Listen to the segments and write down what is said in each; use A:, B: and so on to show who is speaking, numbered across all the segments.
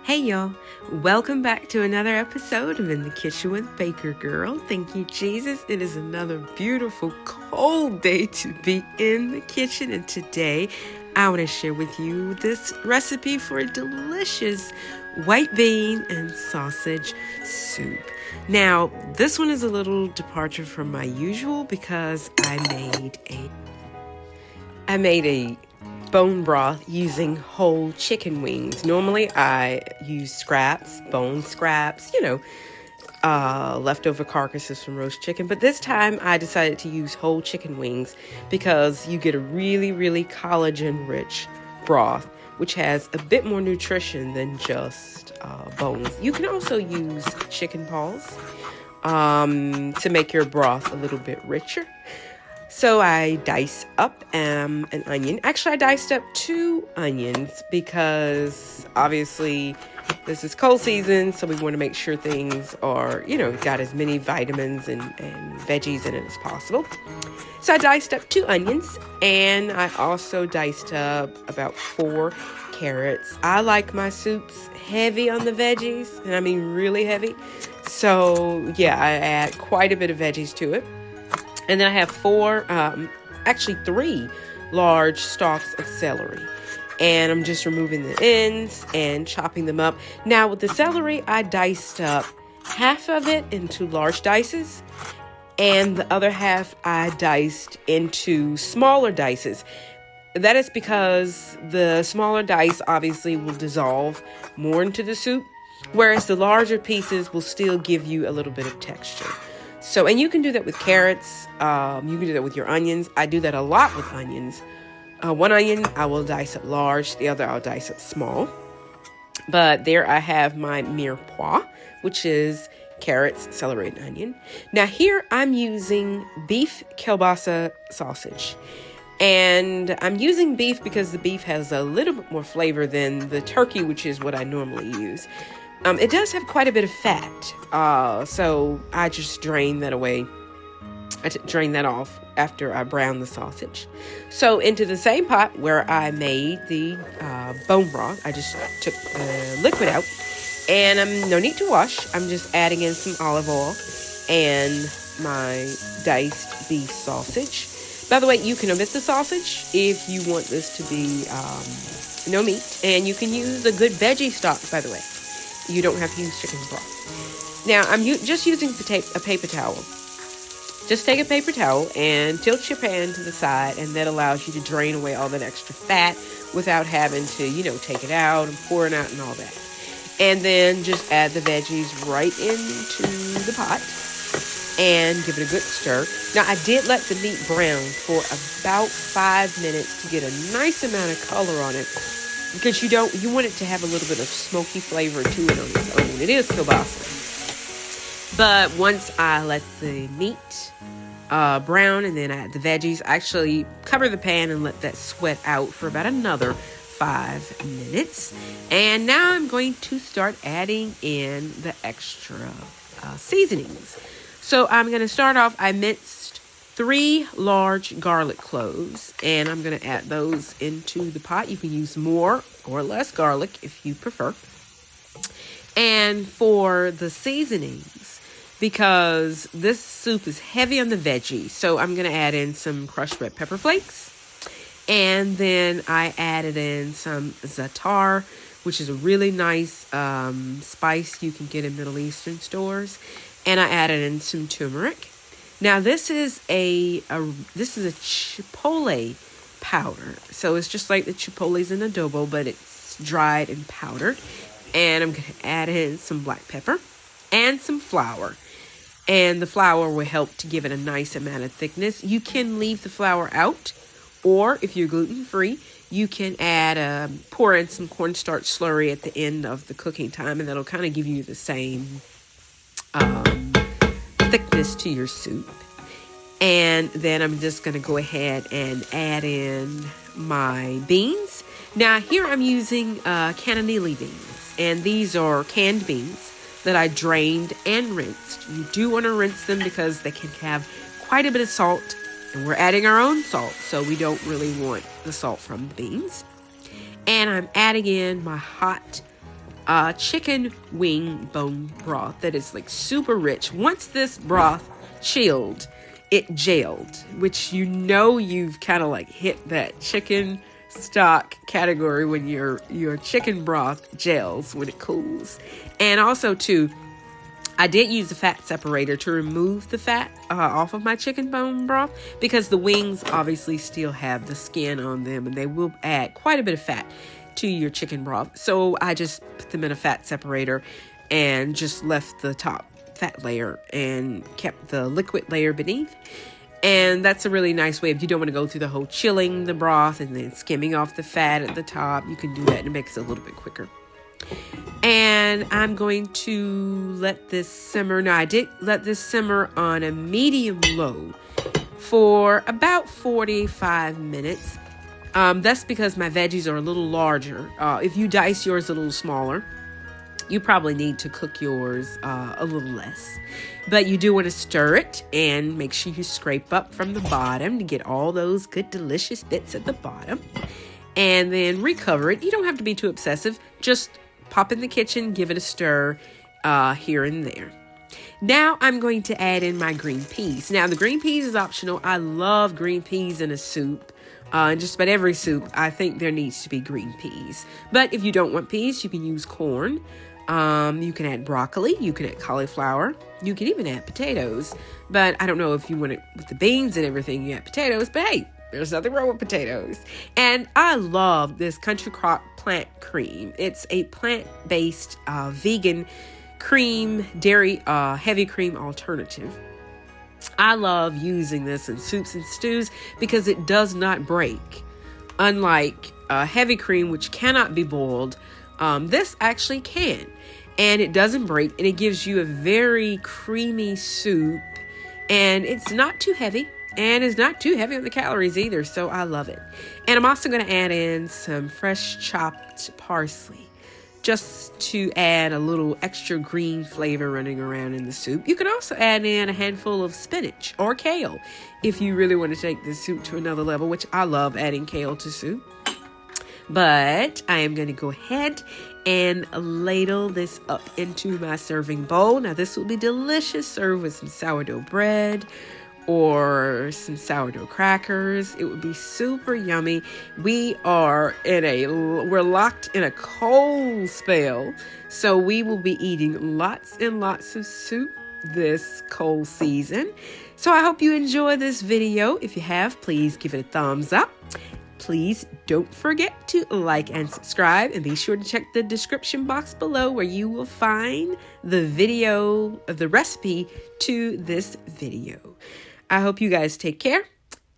A: Hey y'all, welcome back to another episode of In the Kitchen with Baker Girl. Thank you, Jesus. It is another beautiful, cold day to be in the kitchen. And today, I want to share with you this recipe for a delicious white bean and sausage soup. Now, this one is a little departure from my usual because I made a bone broth using whole chicken wings. Normally I use scraps, bone scraps, leftover carcasses from roast chicken. But this time I decided to use whole chicken wings because you get a really, really collagen-rich broth, which has a bit more nutrition than just bones. You can also use chicken paws to make your broth a little bit richer. So I dice up an onion. Actually, I diced up 2 onions because obviously this is cold season, so we want to make sure things are, got as many vitamins and veggies in it as possible. So I diced up 2 onions, and I also diced up about 4 carrots. I like my soups heavy on the veggies, and I mean really heavy. So yeah, I add quite a bit of veggies to it. And then I have 3 large stalks of celery. And I'm just removing the ends and chopping them up. Now with the celery, I diced up half of it into large dices. And the other half I diced into smaller dices. That is because the smaller dice obviously will dissolve more into the soup. Whereas the larger pieces will still give you a little bit of texture. So, and you can do that with carrots. You can do that with your onions. I do that a lot with onions. One onion I will dice up large. The other I'll dice up small. But there I have my mirepoix, which is carrots, celery, and onion. Now here I'm using beef kielbasa sausage. And I'm using beef because the beef has a little bit more flavor than the turkey, which is what I normally use. It does have quite a bit of fat, so I just drain that away. I drain that off after I brown the sausage. So into the same pot where I made the bone broth, I just took the liquid out, and no need to wash. I'm just adding in some olive oil and my diced beef sausage. By the way, you can omit the sausage if you want this to be no meat, and you can use a good veggie stock, by the way. You don't have to use chicken broth. Now, I'm just using a paper towel. Just take a paper towel and tilt your pan to the side, and that allows you to drain away all that extra fat without having to, take it out and pour it out and all that. And then just add the veggies right into the pot and give it a good stir. Now, I did let the meat brown for about 5 minutes to get a nice amount of color on it. Because you want it to have a little bit of smoky flavor to it on its own. It is kielbasa. But once I let the meat brown and then add the veggies, I actually cover the pan and let that sweat out for about another 5 minutes. And now I'm going to start adding in the extra seasonings. So I'm going to start off, I minced 3 large garlic cloves, and I'm going to add those into the pot. You can use more or less garlic if you prefer. And for the seasonings, because this soup is heavy on the veggies, so I'm going to add in some crushed red pepper flakes. And then I added in some zaatar, which is a really nice spice you can get in Middle Eastern stores. And I added in some turmeric. Now this is a Chipotle powder. So it's just like the Chipotle's in adobo, but it's dried and powdered. And I'm going to add in some black pepper and some flour. And the flour will help to give it a nice amount of thickness. You can leave the flour out, or if you're gluten-free, you can pour in some cornstarch slurry at the end of the cooking time, and that'll kind of give you the same thickness to your soup. And then I'm just going to go ahead and add in my beans. Now here I'm using Cannellini beans, and these are canned beans that I drained and rinsed. You do want to rinse them because they can have quite a bit of salt, and we're adding our own salt, so we don't really want the salt from the beans. And I'm adding in my hot chicken wing bone broth that is like super rich. Once this broth chilled, it gelled, which you've kind of like hit that chicken stock category when your chicken broth gels when it cools. And also too, I did use the fat separator to remove the fat off of my chicken bone broth, because the wings obviously still have the skin on them and they will add quite a bit of fat to your chicken broth. So I just put them in a fat separator and just left the top fat layer and kept the liquid layer beneath. And that's a really nice way if you don't want to go through the whole chilling the broth and then skimming off the fat at the top. You can do that and it makes it a little bit quicker. And I'm going to let this simmer. Now, I did let this simmer on a medium low for about 45 minutes. That's because my veggies are a little larger. If you dice yours a little smaller, you probably need to cook yours a little less. But you do want to stir it and make sure you scrape up from the bottom to get all those good, delicious bits at the bottom. And then recover it. You don't have to be too obsessive. Just pop in the kitchen, give it a stir here and there. Now I'm going to add in my green peas. Now the green peas is optional. I love green peas in a soup. In just about every soup, I think there needs to be green peas. But if you don't want peas, you can use corn. You can add broccoli. You can add cauliflower. You can even add potatoes. But I don't know if you want it with the beans and everything, you add potatoes. But hey, there's nothing wrong with potatoes. And I love this Country Crock plant cream. It's a plant-based vegan cream, dairy, heavy cream alternative. I love using this in soups and stews because it does not break. Unlike heavy cream, which cannot be boiled, this actually can. And it doesn't break, and it gives you a very creamy soup. And it's not too heavy. And it's not too heavy on the calories either, so I love it. And I'm also going to add in some fresh chopped parsley, just to add a little extra green flavor running around in the soup. You can also add in a handful of spinach or kale if you really want to take the soup to another level, which I love adding kale to soup. But I am going to go ahead and ladle this up into my serving bowl. Now this will be delicious. Served with some sourdough bread or some sourdough crackers. It would be super yummy. We're locked in a cold spell, so we will be eating lots and lots of soup this cold season. So I hope you enjoy this video. If you have, please give it a thumbs up. Please don't forget to like and subscribe, and be sure to check the description box below where you will find the video of the recipe to this video. I hope you guys take care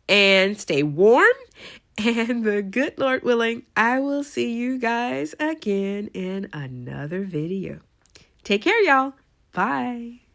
A: and stay warm, and the good Lord willing, I will see you guys again in another video. Take care, y'all. Bye.